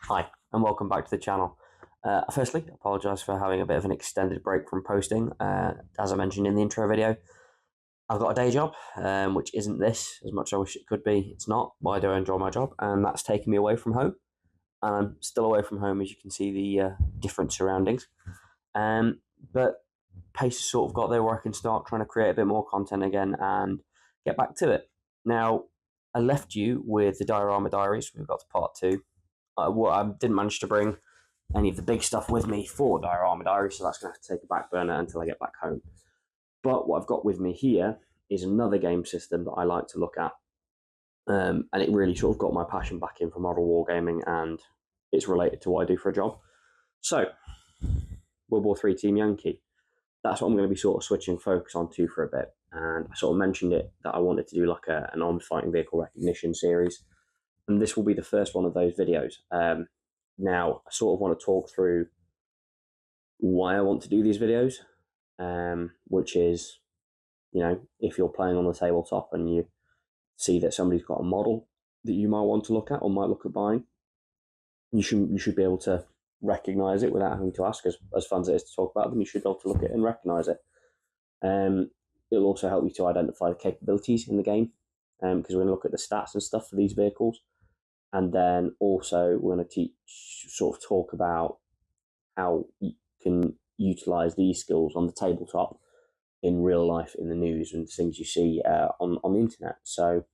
Hi, and welcome back to the channel. Firstly, I apologise for having a bit of an extended break from posting. As I mentioned in the intro video, I've got a day job, which isn't this as much as I wish it could be. It's not, but I do enjoy my job, and that's taken me away from home. And I'm still away from home, as you can see the different surroundings. Um, but pace has sort of got there where I can start trying to create a bit more content again and get back to it. Now, I left you with the Diorama Diaries. We've got to part two. I didn't manage to bring any of the big stuff with me for Diorama Diary, so that's going to have to take a back burner until I get back home. But what I've got with me here is another game system that I like to look at, and it really sort of got my passion back in for model wargaming, and it's related to what I do for a job. So, World War III Team Yankee. That's what I'm going to be sort of switching focus onto for a bit. And I sort of mentioned it that I wanted to do like an armed fighting vehicle recognition series, and this will be the first one of those videos. Now, I sort of want to talk through why I want to do these videos, which is, if you're playing on the tabletop and you see that somebody's got a model that you might want to look at or might look at buying, you should be able to recognize it without having to ask. As fun as it is to talk about them, you should be able to look at it and recognize it. It'll also help you to identify the capabilities in the game, because we're going to look at the stats and stuff for these vehicles. And then also we're going to talk about how you can utilize these skills on the tabletop in real life, in the news, and things you see on the internet. So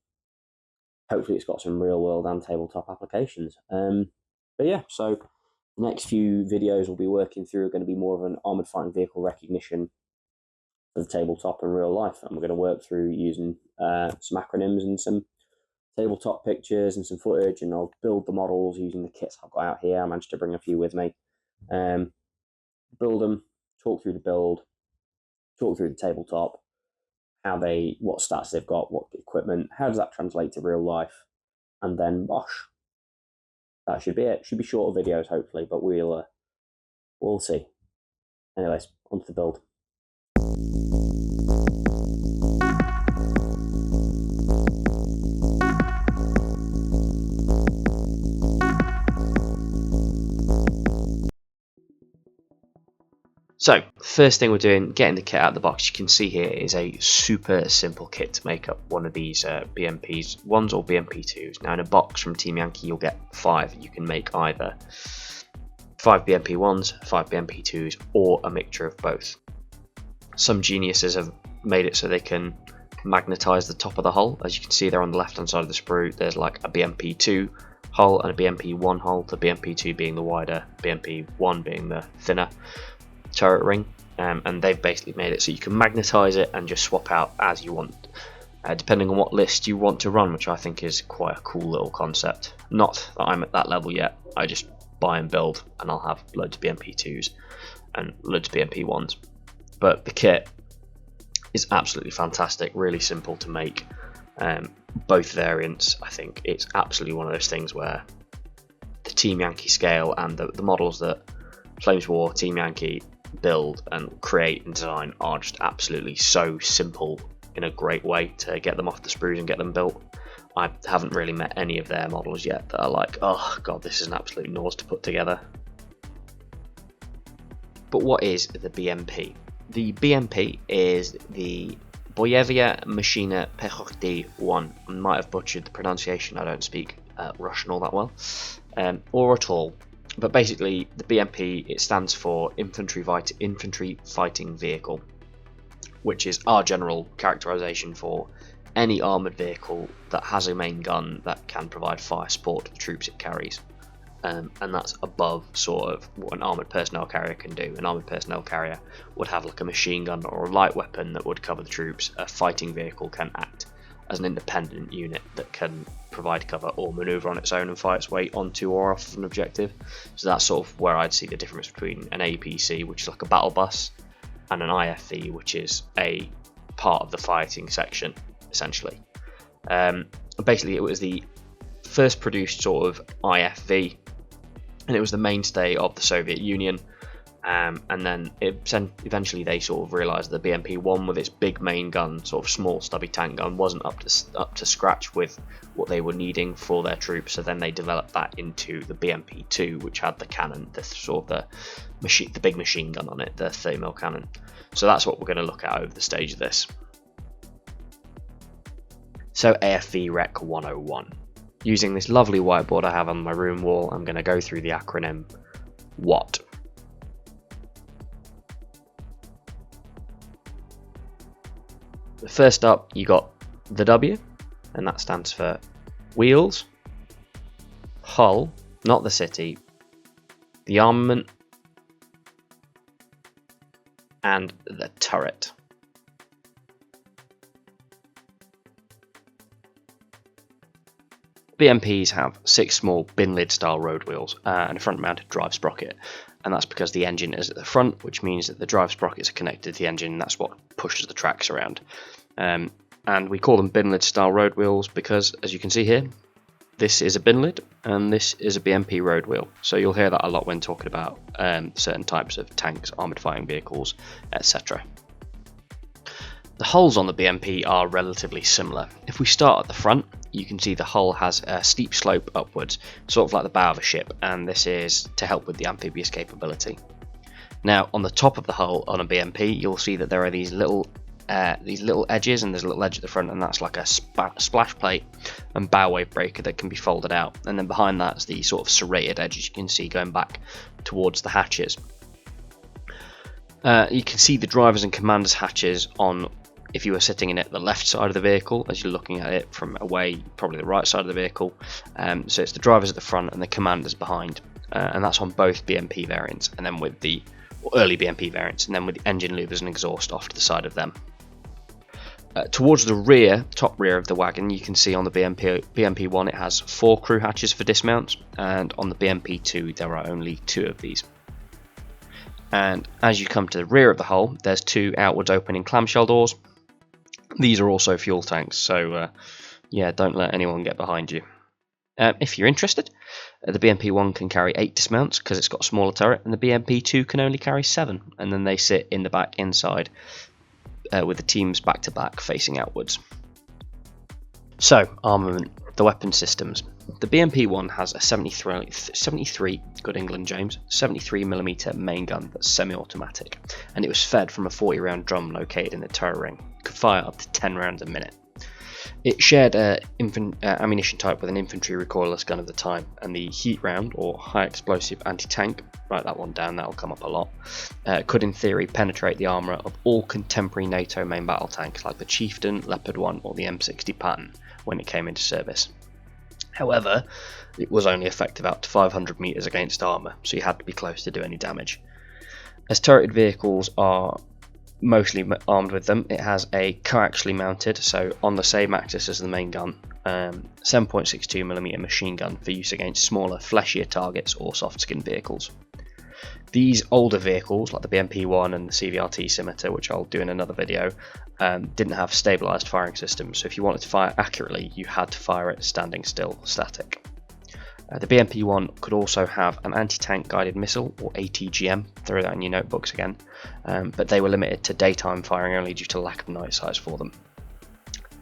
hopefully it's got some real world and tabletop applications. But yeah, so the next few videos we'll be working through are going to be more of an armored fighting vehicle recognition for the tabletop and real life. And we're going to work through using some acronyms and some tabletop pictures and some footage, and I'll build the models using the kits I've got out here. I managed to bring a few with me. Build them, talk through the build, talk through the tabletop, what stats they've got, what equipment, how does that translate to real life, and then bosh. That should be it. Should be shorter videos, hopefully, but we'll see. Anyways, onto the build. So, first thing we're doing, getting the kit out of the box. You can see here is a super simple kit to make up one of these BMPs 1s or BMP 2s. Now in a box from Team Yankee you'll get 5. You can make either 5 BMP 1s, 5 BMP 2s, or a mixture of both. Some geniuses have made it so they can magnetize the top of the hull. As you can see there on the left hand side of the sprue, there's like a BMP 2 hull and a BMP 1 hull, the BMP 2 being the wider, BMP 1 being the thinner turret ring, and they've basically made it so you can magnetize it and just swap out as you want, depending on what list you want to run, which I think is quite a cool little concept. Not that I'm at that level yet. I just buy and build, and I'll have loads of BMP 2s and loads of BMP 1s. But the kit is absolutely fantastic, really simple to make. Both variants, I think it's absolutely one of those things where the Team Yankee scale and the models that Flames War, Team Yankee build and create and design are just absolutely so simple in a great way to get them off the sprues and get them built. I haven't really met any of their models yet that are like, oh god, this is an absolute nose to put together. But what is the BMP? The BMP is the Boyevia Machina Pechoty 1. I might have butchered the pronunciation, I don't speak Russian all that well, or at all. But basically, the BMP, it stands for Infantry Fighting Vehicle, which is our general characterization for any armoured vehicle that has a main gun that can provide fire support to the troops it carries. And that's above sort of what an armoured personnel carrier can do. An armoured personnel carrier would have like a machine gun or a light weapon that would cover the troops. A fighting vehicle can act as an independent unit that can provide cover or manoeuvre on its own and fight its way onto or off of an objective. So that's sort of where I'd see the difference between an APC, which is like a battle bus, and an IFV, which is a part of the fighting section, essentially. Basically, it was the first produced sort of IFV, and it was the mainstay of the Soviet Union And then eventually they sort of realised that the BMP-1 with its big main gun, sort of small stubby tank gun, wasn't up to scratch with what they were needing for their troops. So then they developed that into the BMP-2, which had the cannon, the big machine gun on it, the 30mm cannon. So that's what we're going to look at over the stage of this. So AFV Rec 101. Using this lovely whiteboard I have on my room wall, I'm going to go through the acronym WHAT. First up, you got the W, and that stands for wheels, hull, not the city, the armament, and the turret. BMPs have 6 small bin lid style road wheels and a front mounted drive sprocket, and that's because the engine is at the front, which means that the drive sprockets are connected to the engine, and that's what pushes the tracks around. And we call them bin lid style road wheels because, as you can see here, this is a bin lid and this is a BMP road wheel. So you'll hear that a lot when talking about certain types of tanks, armoured fighting vehicles, etc. The hulls on the BMP are relatively similar. If we start at the front, you can see the hull has a steep slope upwards, sort of like the bow of a ship, and this is to help with the amphibious capability. Now, on the top of the hull on a BMP, you'll see that there are these little edges, and there's a little edge at the front, and that's like a splash plate and bow wave breaker that can be folded out. And then behind that's the sort of serrated edges you can see going back towards the hatches. You can see the drivers and commanders hatches on, if you were sitting in it, the left side of the vehicle, as you're looking at it from away, probably the right side of the vehicle. So it's the drivers at the front and the commanders behind, and that's on both BMP variants, and then with the early BMP variants, and then with the engine louvers and exhaust off to the side of them. Towards the rear, top rear of the wagon, you can see on the BMP-1 it has 4 crew hatches for dismounts, and on the BMP-2 there are only 2 of these. And as you come to the rear of the hull, there's 2 outwards opening clamshell doors. These are also fuel tanks, so yeah, don't let anyone get behind you. If you're interested, the BMP-1 can carry 8 dismounts because it's got a smaller turret, and the BMP-2 can only carry 7, and then they sit in the back inside with the teams back to back facing outwards. So, armament, the weapon systems. The BMP-1 has a 73 good England James 73mm main gun that's semi-automatic, and it was fed from a 40 round drum located in the turret ring. It could fire up to 10 rounds a minute. It shared ammunition type with an infantry recoilless gun of the time, and the heat round, or high explosive anti-tank, write that one down, that'll come up a lot, could in theory penetrate the armour of all contemporary NATO main battle tanks like the Chieftain, Leopard 1 or the M60 Patton when it came into service. However, it was only effective up to 500 metres against armour, so you had to be close to do any damage. As turreted vehicles are mostly armed with them, it has a coaxially mounted, so on the same axis as the main gun, 7.62mm machine gun for use against smaller, fleshier targets or soft-skinned vehicles. These older vehicles, like the BMP-1 and the CVRT Scimitar, which I'll do in another video, didn't have stabilised firing systems, so if you wanted to fire accurately, you had to fire it standing still, static. The BMP-1 could also have an anti-tank guided missile, or ATGM, throw that in your notebooks again, but they were limited to daytime firing only due to lack of night sights for them.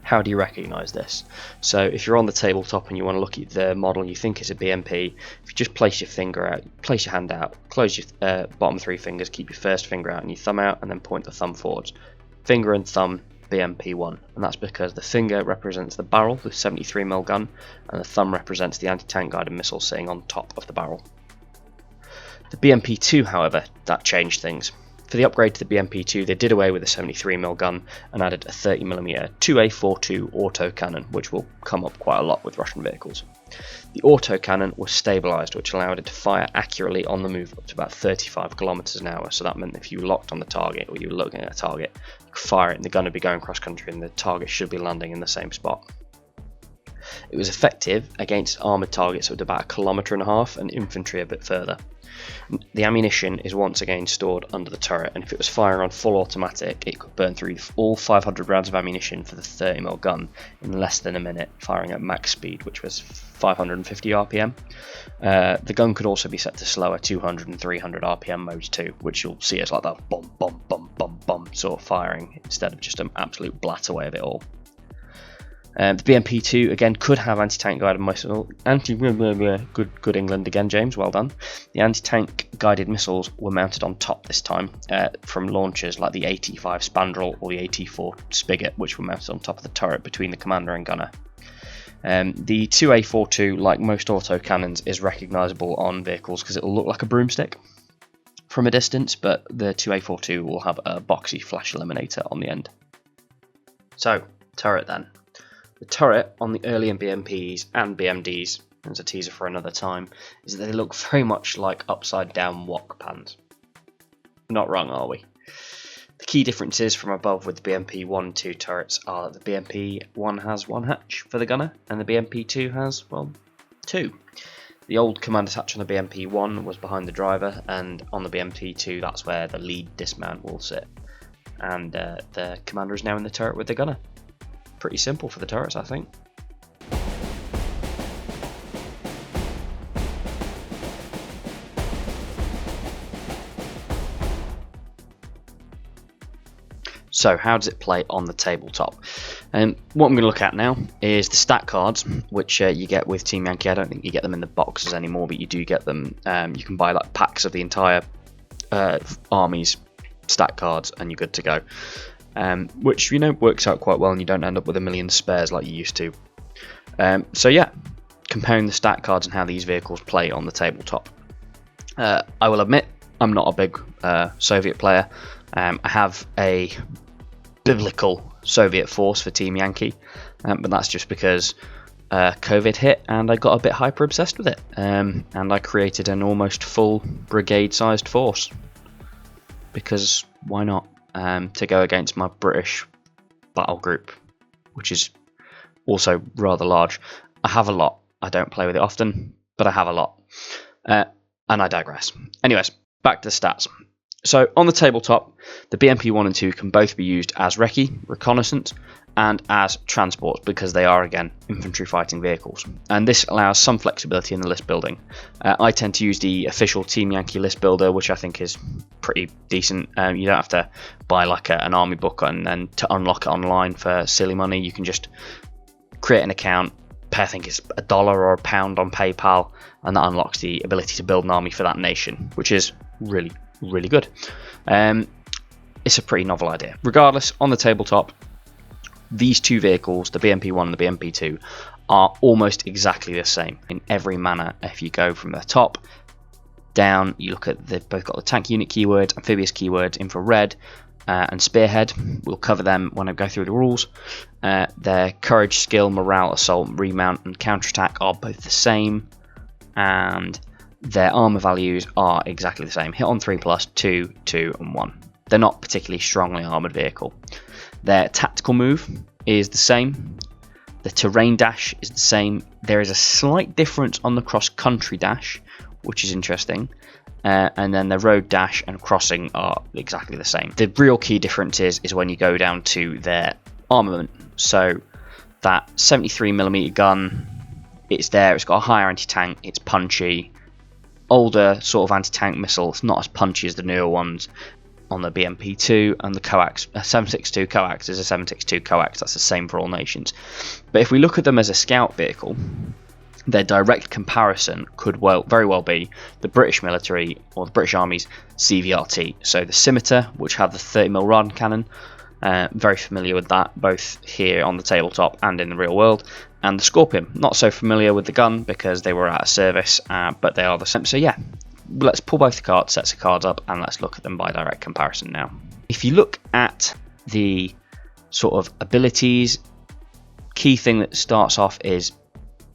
How do you recognise this? So if you're on the tabletop and you want to look at the model you think is a BMP, if you just place your finger out, place your hand out, close your bottom 3 fingers, keep your first finger out and your thumb out, and then point the thumb forwards. Finger and thumb, BMP-1, and that's because the finger represents the barrel, the 73mm gun, and the thumb represents the anti-tank guided missile sitting on top of the barrel. The BMP-2, however, that changed things. For the upgrade to the BMP-2, they did away with the 73mm gun and added a 30mm 2A42 autocannon, which will come up quite a lot with Russian vehicles. The autocannon was stabilised, which allowed it to fire accurately on the move up to about 35 km an hour, so that meant if you were locked on the target or you were looking at a target, you could fire it and the gun would be going cross country and the target should be landing in the same spot. It was effective against armoured targets at about 1.5 kilometres and infantry a bit further. The ammunition is once again stored under the turret, and if it was firing on full automatic, it could burn through all 500 rounds of ammunition for the 30mm gun in less than a minute, firing at max speed, which was 550 RPM. The gun could also be set to slower 200 and 300 RPM modes too, which you'll see as like that bum bum bum bum bum sort of firing instead of just an absolute blat away of it all. The BMP2 again could have anti-tank guided missile. Good England again, James. Well done. The anti-tank guided missiles were mounted on top this time from launchers like the AT5 Spandrel or the AT4 Spigot, which were mounted on top of the turret between the commander and gunner. The 2A42, like most autocannons, is recognisable on vehicles because it will look like a broomstick from a distance, but the 2A42 will have a boxy flash eliminator on the end. So, turret then. The turret on the earlier BMPs and BMDs, as a teaser for another time, is that they look very much like upside down wok pans. Not wrong, are we? The key differences from above with the BMP 1 and 2 turrets are that the BMP 1 has one hatch for the gunner and the BMP 2 has, well, two. The old commander's hatch on the BMP 1 was behind the driver, and on the BMP 2 that's where the lead dismount will sit. And the commander is now in the turret with the gunner. Pretty simple for the turrets, I think. So how does it play on the tabletop? What I'm going to look at now is the stat cards, which you get with Team Yankee. I don't think you get them in the boxes anymore, but you do get them. You can buy like packs of the entire army's stat cards and you're good to go. Which, you know, works out quite well and you don't end up with a million spares like you used to. So yeah, comparing the stat cards and how these vehicles play on the tabletop. I will admit, I'm not a big Soviet player. I have a biblical Soviet force for Team Yankee, but that's just because COVID hit and I got a bit hyper obsessed with it, and I created an almost full brigade sized force, because why not, to go against my British battle group, which is also rather large. I have a lot. I don't play with it often, but I have a lot, and I digress. Anyways, back to the stats. So on the tabletop, the BMP 1 and 2 can both be used as recce, reconnaissance, and as transports, because they are, again, infantry fighting vehicles. And this allows some flexibility in the list building. I tend to use the official Team Yankee list builder, which I think is pretty decent. You don't have to buy like an army book and then to unlock it online for silly money. You can just create an account, pay, I think it's $1 or £1 on PayPal, and that unlocks the ability to build an army for that nation, which is really good. It's a pretty novel idea. Regardless, on the tabletop, these two vehicles, the BMP 1 and the BMP 2, are almost exactly the same in every manner. If you go from the top down, you look at, they've both got the tank unit keywords, amphibious keywords, infrared, and spearhead. We'll cover them when I go through the rules. Their courage, skill, morale, assault, remount, and counterattack are both the same, and their armor values are exactly the same. Hit on 3+, 2, 2, and 1. They're not particularly strongly armored vehicle. Their tactical move is the same. The terrain dash is the same. There is a slight difference on the cross-country dash, which is interesting. And then the road dash and crossing are exactly the same. The real key difference is when you go down to their armament. So that 73mm gun, it's there. It's got a higher anti-tank. It's punchy. Older sort of anti-tank missile. It's not as punchy as the newer ones on the BMP2, and the coax, 762 coax is a 762 coax. That's the same for all nations. But if we look at them as a scout vehicle, their direct comparison could very well be the British military or the British Army's CVRT. So the Scimitar, which have the 30mm rod cannon, very familiar with that, both here on the tabletop and in the real world. And the Scorpion, not so familiar with the gun because they were out of service, but they are the same. So yeah, let's pull both the sets of cards up and let's look at them by direct comparison now. If you look at the sort of abilities, key thing that starts off is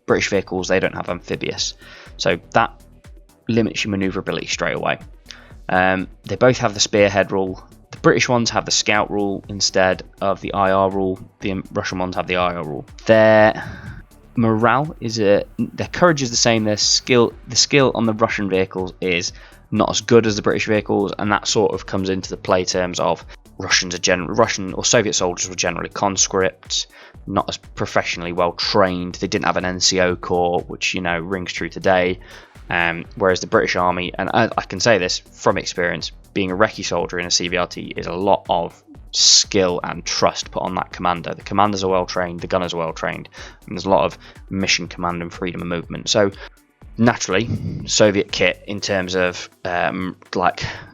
British vehicles, they don't have amphibious. So that limits your maneuverability straight away. They both have the spearhead rule. The British ones have the scout rule instead of the IR rule. The Russian ones have the IR rule. Their morale is their courage is the same. The skill on the Russian vehicles is not as good as the British vehicles, and that sort of comes into the play terms of Russian or Soviet soldiers were generally conscripts, not as professionally well trained. They didn't have an NCO corps, which rings true today. Whereas the British Army, and I can say this from experience, being a recce soldier in a CVRT is a lot of skill and trust put on that commander. The commanders are well trained, the gunners are well trained, and there's a lot of mission command and freedom of movement. So naturally, Soviet kit in terms of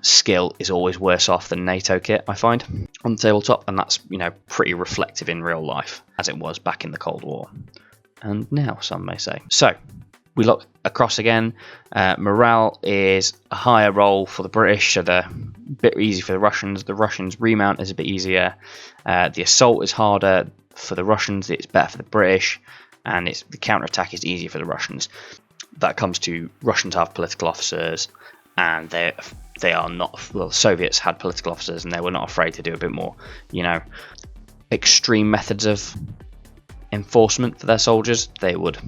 skill is always worse off than NATO kit, I find, on the tabletop, and that's pretty reflective in real life as it was back in the Cold War, and now some may say. So we look across again. Morale is a higher roll for the British, so they're a bit easy for the Russians. The Russians' remount is a bit easier. The assault is harder for the Russians. It's better for the British, and the counterattack is easier for the Russians. That comes to Russians have political officers, and they are not. Well, the Soviets had political officers, and they were not afraid to do a bit more, extreme methods of enforcement for their soldiers. They would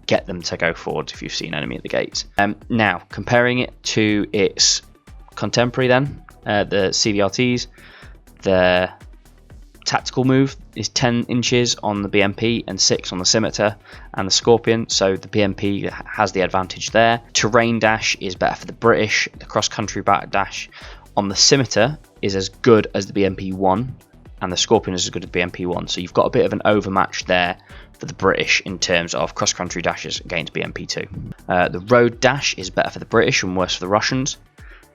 get them to go forward if you've seen enemy at the gates. Now, comparing it to its contemporary, then the CVRTs, the tactical move is 10 inches on the BMP and 6 on the Scimitar and the Scorpion, so the BMP has the advantage there. Terrain dash is better for the British. The cross-country dash on the Scimitar is as good as the BMP-1, and the Scorpion is as good as the BMP-1, so you've got a bit of an overmatch there for the British in terms of cross-country dashes against BMP-2. The road dash is better for the British and worse for the Russians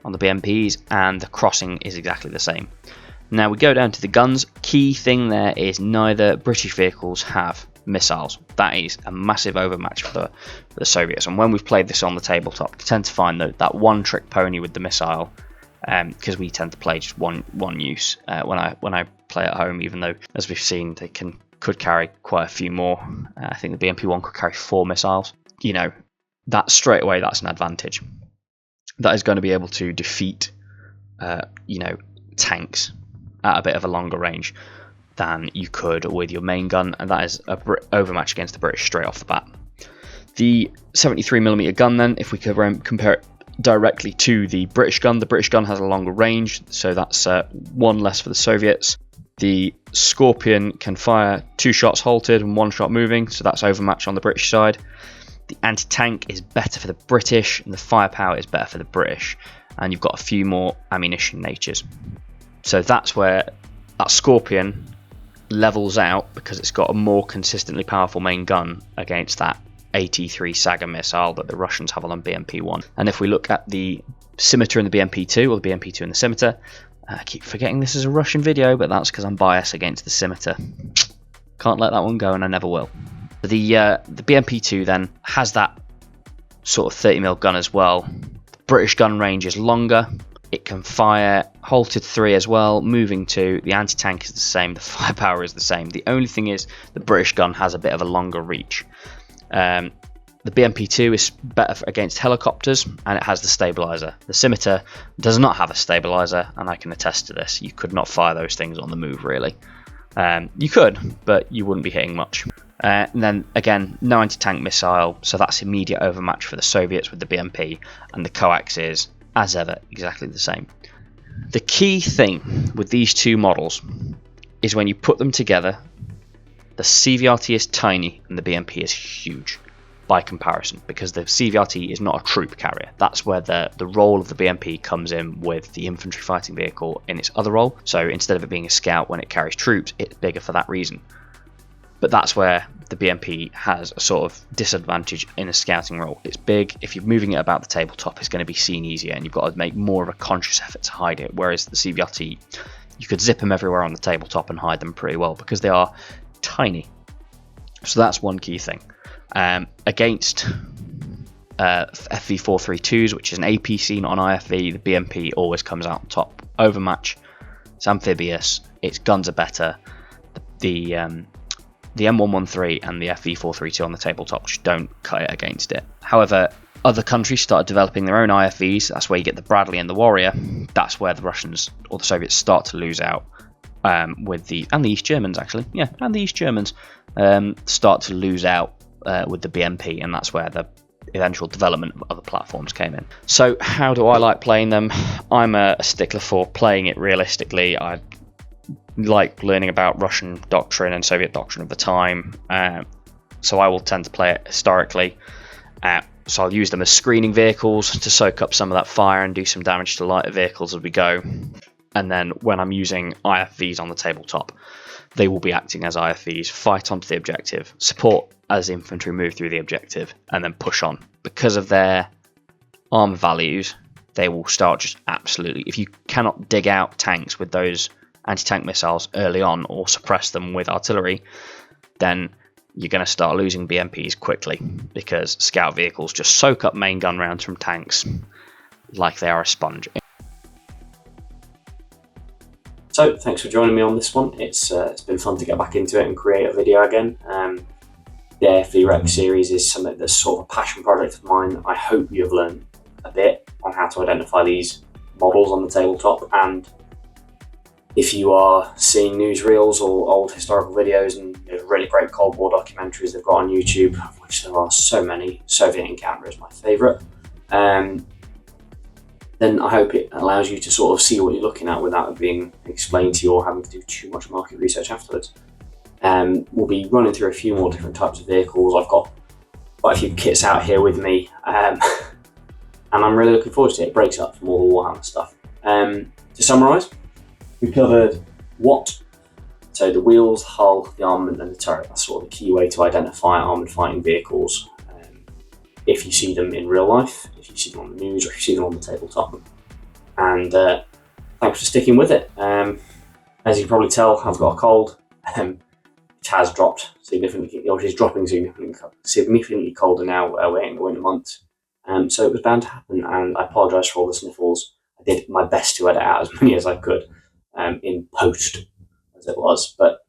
on the BMPs, and the crossing is exactly the same. Now we go down to the guns. Key thing there is neither British vehicles have missiles. That is a massive overmatch for the Soviets, and when we've played this on the tabletop, you tend to find that one trick pony with the missile, because we tend to play just one use when I play at home, even though, as we've seen, they could carry quite a few more. I think the BMP-1 could carry 4 missiles. That straight away, that's an advantage. That is going to be able to defeat tanks at a bit of a longer range than you could with your main gun, and that is a overmatch against the British straight off the bat. The 73mm gun, then, if we could compare it directly to the British gun has a longer range, so that's 1 less for the Soviets. The Scorpion can fire 2 shots halted and 1 shot moving, so that's overmatch on the British side. The anti-tank is better for the British, and the firepower is better for the British, and you've got a few more ammunition natures. So that's where that Scorpion levels out, because it's got a more consistently powerful main gun against that AT-3 Saga missile that the Russians have on BMP-1. And if we look at the Scimitar and the BMP-2, or the BMP-2 and the Scimitar, I keep forgetting this is a Russian video, but that's because I'm biased against the Scimitar. Can't let that one go, and I never will. The BMP-2 then has that sort of 30mm gun as well. The British gun range is longer. It can fire halted 3 as well, moving 2. The anti-tank is the same. The firepower is the same. The only thing is the British gun has a bit of a longer reach. The BMP-2 is better against helicopters, and it has the stabilizer. The Scimitar does not have a stabilizer, and I can attest to this. You could not fire those things on the move, really. You could, but you wouldn't be hitting much. And then again, no anti-tank missile, so that's immediate overmatch for the Soviets with the BMP, and the coax is, as ever, exactly the same. The key thing with these two models is when you put them together, the CVRT is tiny and the BMP is huge by comparison, because the CVRT is not a troop carrier. That's where the role of the BMP comes in with the infantry fighting vehicle in its other role. So instead of it being a scout when it carries troops, it's bigger for that reason. But that's where the BMP has a sort of disadvantage in a scouting role. It's big. If you're moving it about the tabletop, it's going to be seen easier, and you've got to make more of a conscious effort to hide it. Whereas the CVRT, you could zip them everywhere on the tabletop and hide them pretty well because they are tiny. So that's one key thing. Against FV432s, which is an APC, not an IFV, the BMP always comes out on top. Overmatch. It's amphibious. Its guns are better. The M113 and the FV432 on the tabletop just don't cut it against it. However, other countries started developing their own IFVs. That's where you get the Bradley and the Warrior. That's where the Russians or the Soviets start to lose out. And the East Germans, actually. Yeah, and the East Germans start to lose out with the BMP, and that's where the eventual development of other platforms came in. So how do I like playing them? I'm a stickler for playing it realistically. I like learning about Russian doctrine and Soviet doctrine of the time, so I will tend to play it historically. So I'll use them as screening vehicles to soak up some of that fire and do some damage to lighter vehicles as we go. And then when I'm using IFVs on the tabletop, they will be acting as IFVs, fight onto the objective, support as infantry move through the objective, and then push on. Because of their armor values, they will start just absolutely... If you cannot dig out tanks with those anti-tank missiles early on or suppress them with artillery, then you're going to start losing BMPs quickly, because scout vehicles just soak up main gun rounds from tanks like they are a sponge. So thanks for joining me on this one. It's been fun to get back into it and create a video again. The AFV Rec series is something that's sort of a passion project of mine. I hope you've learned a bit on how to identify these models on the tabletop, and if you are seeing newsreels or old historical videos and really great Cold War documentaries they've got on YouTube, of which there are so many, Soviet Encounter is my favourite, then I hope it allows you to sort of see what you're looking at without it being explained to you or having to do too much market research afterwards. We'll be running through a few more different types of vehicles. I've got quite a few kits out here with me, and I'm really looking forward to it. It breaks up from all the Warhammer stuff. To summarise, we covered what, so the wheels, hull, the armament and the turret. That's sort of the key way to identify armoured fighting vehicles. If you see them in real life, if you see them on the news, or if you see them on the tabletop. And thanks for sticking with it. As you can probably tell, I've got a cold. It has dropped significantly, or it is dropping significantly colder now. We're in the winter months. So it was bound to happen, and I apologise for all the sniffles. I did my best to edit out as many as I could in post, as it was. But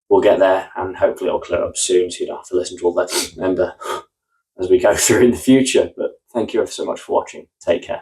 we'll get there, and hopefully it'll clear up soon, so you don't have to listen to all that and as we go through in the future. But thank you ever so much for watching. Take care.